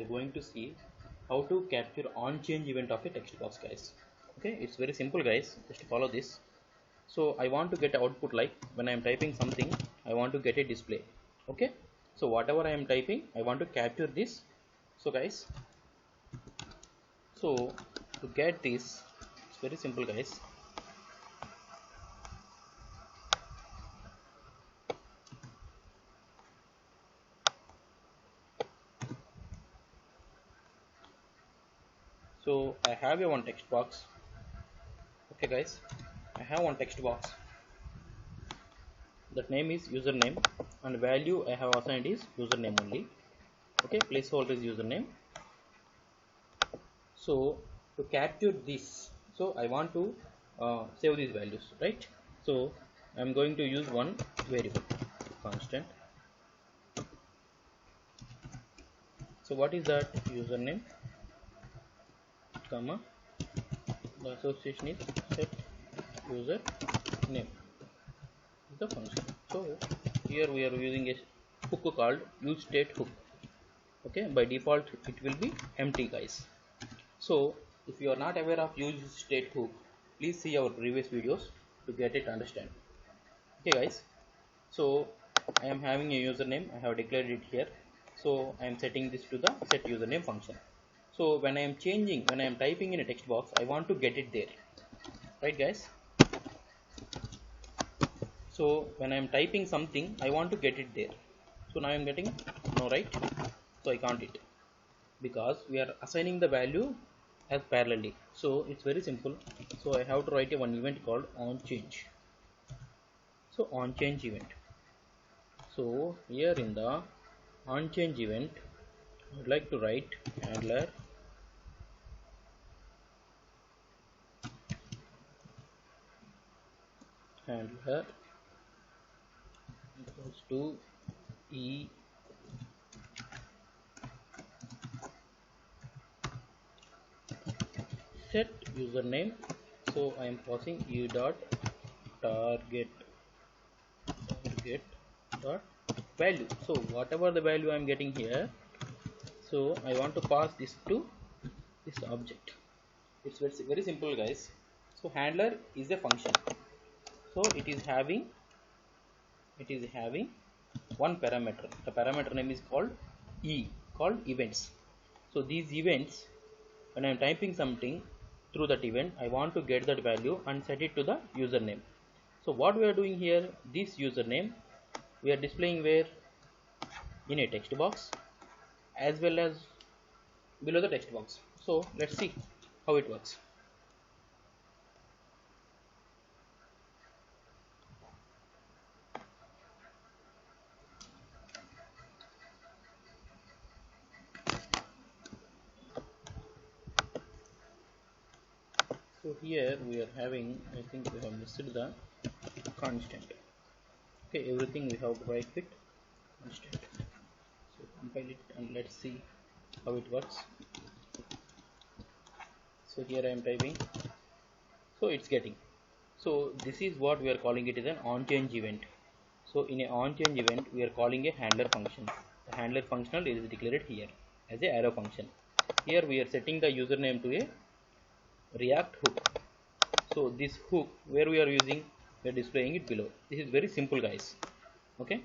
We're going to see how to capture on change event of a text box, guys. Okay, it's very simple, guys. Just follow this. So I want to get output, like when I am typing something, I want to get a display. Okay, so whatever I am typing, I want to capture this. So guys, so to get this, it's very simple, guys. So I have a one text box. Okay guys, I have one text box. That name is username and value I have assigned is username only. Okay, placeholder is username. So to capture this, so I want to save these values, right? So I'm going to use one variable constant. So what is that? Username comma, the association is set user name is the function. So here we are using a hook called use state hook. Okay, by default it will be empty, guys. So if you are not aware of use state hook, please see our previous videos to get it understand. Okay guys, so I am having a username, I have declared it here. So I am setting this to the set username function. So when I am changing, when I am typing in a text box, I want to get it there, right guys? So when I am typing something, I want to get it there. So now I am getting no, right? So I can't it because we are assigning the value as parallelly. So it's very simple. So I have to write a one event called onChange. So onChange event. So here in the onChange event, I would like to write handler equals to e set username. So I am passing e dot target dot value. So whatever the value I am getting here, so I want to pass this to this object. It's very simple, guys. So handler is a function. So it is having one parameter. The parameter name is called called events. So these events, when I am typing something through that event, I want to get that value and set it to the username. So what we are doing here, this username we are displaying where? In a text box as well as below the text box. So let's see how it works. So here we are having, I think we have missed the constant. Okay, everything we have to write with constant. So compile it and let's see how it works. So here I am typing, so it's getting. So this is what we are calling it as an onChange event. So in a onChange event, we are calling a handler function. The handler functional is declared here as a arrow function. Here we are setting the username to a React hook. So this hook where we are using, we are displaying it below. This is very simple, guys. Okay.